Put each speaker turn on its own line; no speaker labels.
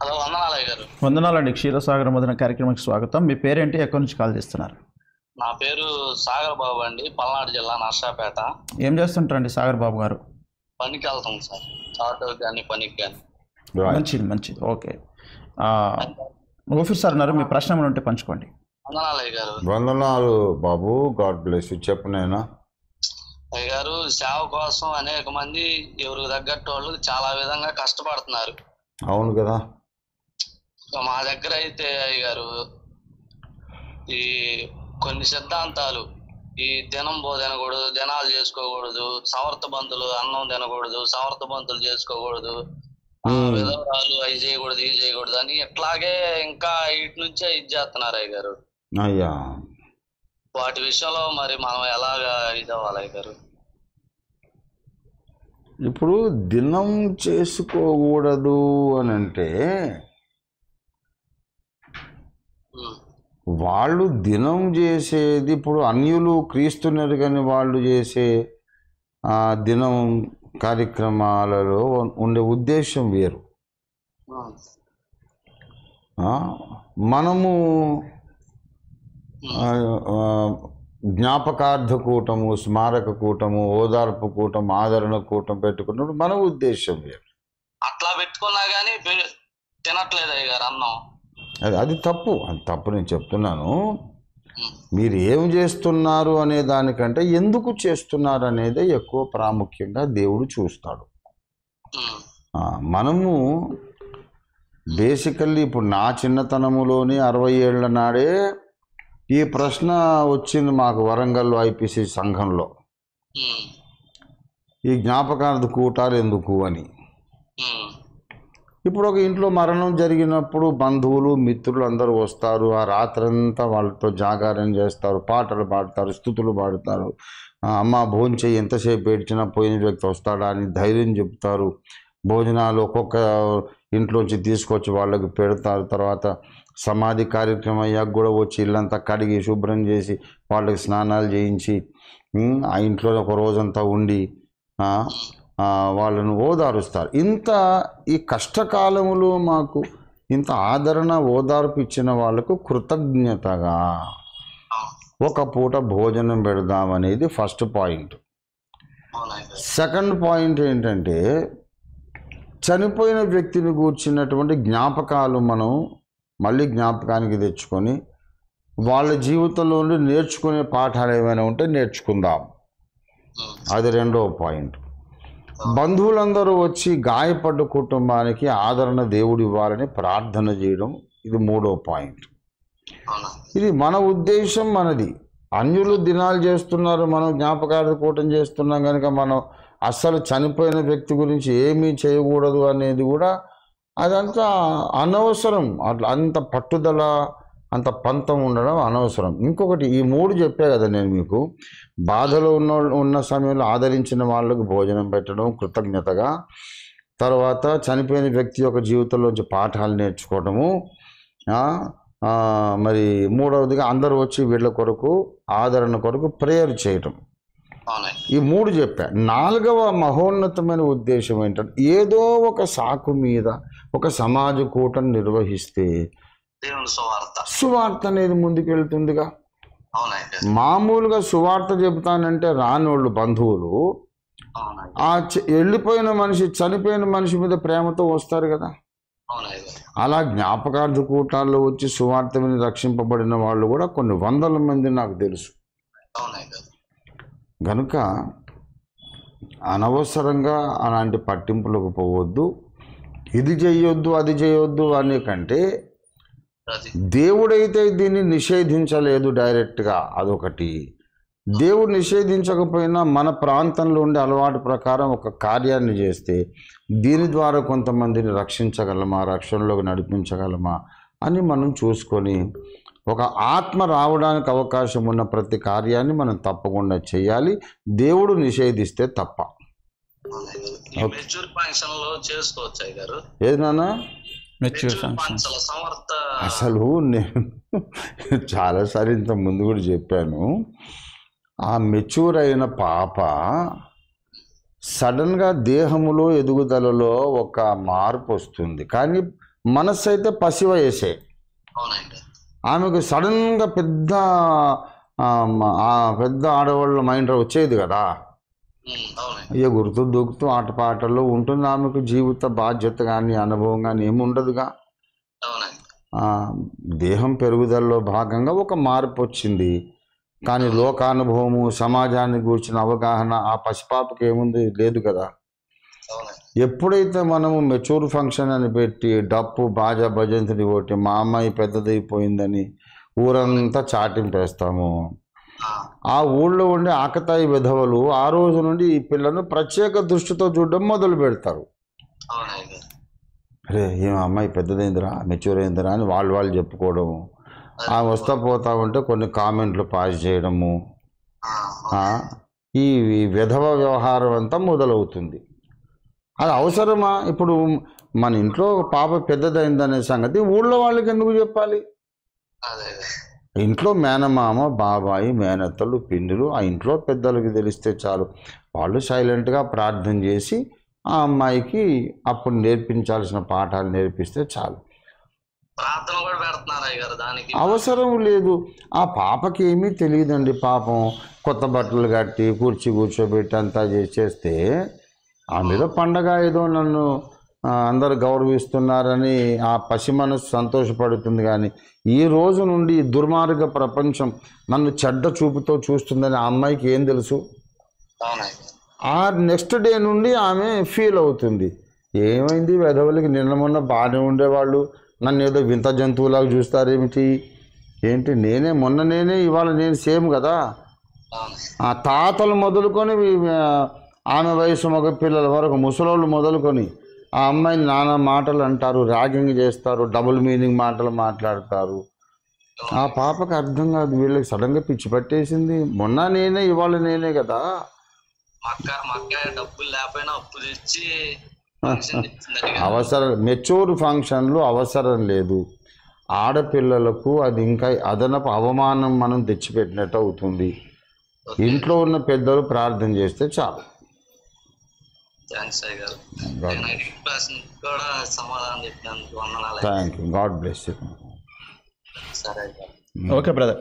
Hello, వందనాలయ్య గారు.
వందనాలండి. క్షీరసాగర మదన కార్యక్రమానికి స్వాగతం. మీ పేరేంటి, ఎక్కడి నుంచి కాల్ చేస్తున్నారు?
నా పేరు సాగర్ బాబు అండి, పల్నాడు జిల్లా నర్సాపేట.
ఏం చేస్తుంటారండి సాగర్ బాబు గారు?
పనికి వెళ్తాం సార్, ఆటోకి కానీ పనికి కానీ.
మంచిది. ఓకే. ఆఫీసర్ అన్నారు, మీ ప్రశ్న ఏమైనా ఉంటే పంచుకోండి.
వందనాలయ్య గారు.
వందనాలు బాబు, గాడ్ బ్లెస్ యు. చెప్పు నాయనా.
అయ్య గారు, సేవ కోసం అనేక మంది ఎవరికి తగ్గట్టు వాళ్ళు చాలా విధంగా కష్టపడుతున్నారు.
అవును కదా.
మా దగ్గర అయితే అయ్య గారు, ఈ కొన్ని సిద్ధాంతాలు, ఈ దినం తినకూడదు, దినాలు చేసుకోకూడదు, సమర్థ బంతులు అన్నం తినకూడదు, సమర్థ బంతులు చేసుకోకూడదు, విధవరాలు అవి చేయకూడదు, ఇవి చేయకూడదు అని ఇట్లాగే ఇంకా వీటి నుంచే ఇది చేస్తున్నారు అయ్య గారు.
అయ్యా,
వాటి విషయంలో మరి మనం ఎలాగా ఇది అవ్వాలి అయ్య గారు?
ఇప్పుడు దినం చేసుకోకూడదు అని అంటే వాళ్ళు దినం చేసేది, ఇప్పుడు అన్యులు క్రీస్తున్నారు కానీ వాళ్ళు చేసే దినం కార్యక్రమాలలో ఉండే ఉద్దేశం వేరు. మనము జ్ఞాపకార్థ కూటము, స్మారక కూటము, ఓదార్పు కూటం, ఆదరణ కూటం పెట్టుకున్నప్పుడు మన ఉద్దేశం వేరు.
అట్లా పెట్టుకున్నా కానీ తినట్లేదు అయ్య గారు అన్నం.
అది తప్పు. అది తప్పు. నేను చెప్తున్నాను, మీరు ఏం చేస్తున్నారు అనే దానికంటే ఎందుకు చేస్తున్నారు అనేదే ఎక్కువ ప్రాముఖ్యంగా దేవుడు చూస్తాడు. మనము బేసికల్లీ ఇప్పుడు నా చిన్నతనములోని 60 ఏళ్ల నాడే ఈ ప్రశ్న వచ్చింది మాకు వరంగల్ ఐపీసీ సంఘంలో, ఈ జ్ఞాపకార్థ కూటాలు ఎందుకు అని. ఇప్పుడు ఒక ఇంట్లో మరణం జరిగినప్పుడు బంధువులు మిత్రులు అందరూ వస్తారు, ఆ రాత్రంతా వాళ్ళతో జాగారం చేస్తారు, పాటలు పాడతారు, స్తుతులు పాడతారు. అమ్మ భోంచేయి, ఎంతసేపు ఏడ్చినా పోయిన వ్యక్తి వస్తాడా అని ధైర్యం చెప్తారు. భోజనాలు ఒక్కొక్క ఇంట్లోంచి తీసుకొచ్చి వాళ్ళకి పెడతారు. తర్వాత సమాధి కార్యక్రమం అయ్యాక కూడా వచ్చి ఇల్లంతా కడిగి శుభ్రం చేసి వాళ్ళకి స్నానాలు చేయించి ఆ ఇంట్లో ఒక రోజంతా ఉండి వాళ్ళను ఓదారుస్తారు. ఇంత ఈ కష్టకాలములో మాకు ఇంత ఆదరణ, ఓదార్పు ఇచ్చిన వాళ్ళకు కృతజ్ఞతగా ఒక పూట భోజనం పెడదామనేది ఫస్ట్ పాయింట్. సెకండ్ పాయింట్ ఏంటంటే, చనిపోయిన వ్యక్తిని కూర్చున్నటువంటి జ్ఞాపకాలు మనం మళ్ళీ జ్ఞాపకానికి తెచ్చుకొని వాళ్ళ జీవితంలో నేర్చుకునే పాఠాలు ఏమైనా ఉంటే నేర్చుకుందాం. అది రెండో పాయింట్. బంధువులందరూ వచ్చి గాయపడ్డ కుటుంబానికి ఆదరణ దేవుడు ఇవ్వాలని ప్రార్థన చేయడం, ఇది మూడో పాయింట్. ఇది మన ఉద్దేశం, మనది. అన్యులు దినాలు చేస్తున్నారు, మనం జ్ఞాపకార్థ కూటం చేస్తున్నాం కనుక మనం అస్సలు చనిపోయిన వ్యక్తి గురించి ఏమీ చేయకూడదు అనేది కూడా అదంతా అనవసరం. అట్లా అంత పట్టుదల, అంత పంతం ఉండడం అనవసరం. ఇంకొకటి, ఈ మూడు చెప్పే కదా నేను మీకు, బాధలో ఉన్న సమయంలో ఆదరించిన వాళ్ళకు భోజనం పెట్టడం కృతజ్ఞతగా, తర్వాత చనిపోయిన వ్యక్తి యొక్క జీవితంలోంచి పాఠాలు నేర్చుకోవడము, మరి మూడవదిగా అందరూ వచ్చి వీళ్ళ కొరకు ఆదరణ కొరకు ప్రేయర్ చేయటం. ఈ మూడు చెప్పా. నాలుగవ మహోన్నతమైన ఉద్దేశం ఏంటంటే, ఏదో ఒక సాకు మీద ఒక సమాజ కూటం నిర్వహిస్తే సువార్త అనేది ముందుకెళ్తుందిగా. మామూలుగా సువార్త చెబుతానంటే రానోళ్ళు బంధువులు ఆ వెళ్ళిపోయిన మనిషి, చనిపోయిన మనిషి మీద ప్రేమతో వస్తారు కదా. అలా జ్ఞాపకార్థ కూటాల్లో వచ్చి సువార్త మీద రక్షింపబడిన వాళ్ళు కూడా కొన్ని వందల మంది నాకు తెలుసు. గనుక అనవసరంగా అలాంటి పట్టింపులకు పోవద్దు. ఇది చేయొద్దు, అది చేయొద్దు అనే కంటే, దేవుడైతే దీన్ని నిషేధించలేదు డైరెక్ట్గా, అదొకటి. దేవుడు నిషేధించకపోయినా మన ప్రాంతంలో ఉండే అలవాటు ప్రకారం ఒక కార్యాన్ని చేస్తే దీని ద్వారా కొంతమందిని రక్షించగలమా, రక్షణలోకి నడిపించగలమా అని మనం చూసుకొని, ఒక ఆత్మ రావడానికి అవకాశం ఉన్న ప్రతి కార్యాన్ని మనం తప్పకుండా చేయాలి. దేవుడు నిషేధిస్తే తప్ప. ఏది నాన్న? అసలు నేను చాలాసార్లు ఇంత ముందు కూడా చెప్పాను, ఆ మెచ్యూర్ అయిన పాప సడన్గా దేహములో ఎదుగుదలలో ఒక మార్పు వస్తుంది, కానీ మనస్సు అయితే పసి వయసే.
అవునండి.
ఆమెకు సడన్గా పెద్ద పెద్ద ఆడవాళ్ళ మైండ్ వచ్చేది కదా.
అవునండి.
ఇక గుర్తు దూకుతూ ఆటపాటల్లో ఉంటుంది. ఆమెకు జీవిత బాధ్యత కానీ అనుభవం కానీ ఏమి ఉండదుగా.
అవునండి.
దేహం పెరుగుదలలో భాగంగా ఒక మార్పు వచ్చింది, కానీ లోకానుభవము సమాజాన్ని గూర్చిన అవగాహన ఆ పసిపాపకి ఏముంది, లేదు కదా.
అవునండి.
ఎప్పుడైతే మనము మెచ్యూర్ ఫంక్షన్ అని పెట్టి డప్పు బాజా భజంతుని కొట్టి మా అమ్మాయి పెద్దదైపోయిందని ఊరంతా చాటింపేస్తాము, ఆ ఊళ్ళో ఉండే ఆకతాయి విధవలు ఆ రోజు నుండి ఈ పిల్లను ప్రత్యేక దృష్టితో చూడడం మొదలు పెడతారు.
అవునండి.
అరే ఏం అమ్మాయి పెద్దదైందిరా, మెచ్యూర్ అయిందిరా అని వాళ్ళు చెప్పుకోవడము, ఆ వస్తా పోతా ఉంటే కొన్ని కామెంట్లు పాస్ చేయడము, ఈ విధవ వ్యవహారం అంతా మొదలవుతుంది. అది అవసరమా? ఇప్పుడు మన ఇంట్లో పాప పెద్దదైందనే సంగతి ఊళ్ళో వాళ్ళకి ఎందుకు చెప్పాలి? ఇంట్లో మేనమామ బాబాయి మేనత్తలు పిన్నులు ఆ ఇంట్లో పెద్దలకి తెలిస్తే చాలు. వాళ్ళు సైలెంట్గా ప్రార్థన చేసి ఆ అమ్మాయికి అప్పుడు నేర్పించాల్సిన పాఠాలు నేర్పిస్తే చాలు. అవసరం లేదు. ఆ పాపకి ఏమీ తెలియదండి పాపం. కొత్త బట్టలు కట్టి కూర్చోబెట్టి అంతా చేస్తే ఆ మీద పండగ ఏదో నన్ను అందరు గౌరవిస్తున్నారని ఆ పసి మనసు సంతోషపడుతుంది. కానీ ఈ రోజు నుండి దుర్మార్గ ప్రపంచం నన్ను చెడ్డ చూపుతో చూస్తుందని ఆ అమ్మాయికి ఏం తెలుసు? ఆ నెక్స్ట్ డే నుండి ఆమె ఫీల్ అవుతుంది, ఏమైంది వెధవలకి నిన్న మొన్న బాగానే ఉండేవాళ్ళు నన్ను ఏదో వింత జంతువులాగా చూస్తారేమిటి, ఏంటి నేనే ఇవాళ నేను సేమ్ కదా. ఆ తాతలు మొదలుకొని ఆమె వయసు మగ పిల్లల వరకు ముసలోళ్ళు మొదలుకొని ఆ అమ్మాయిని నానా మాటలు అంటారు, ర్యాగింగ్ చేస్తారు, డబుల్ మీనింగ్ మాటలు మాట్లాడతారు. ఆ పాపకు అర్థం కాదు, వీళ్ళకి సడన్గా పిచ్చి పట్టేసింది. మొన్న నేనే ఇవాళ నేనే కదా. అవసరం మెచ్యూర్ ఫంక్షన్లు అవసరం లేదు. ఆడపిల్లలకు అది ఇంకా అదనపు అవమానం మనం తెచ్చిపెట్టినట్టు అవుతుంది. ఇంట్లో ఉన్న పెద్దలు ప్రార్థన చేస్తే చాలు. Thank you. God bless you.
Okay brother.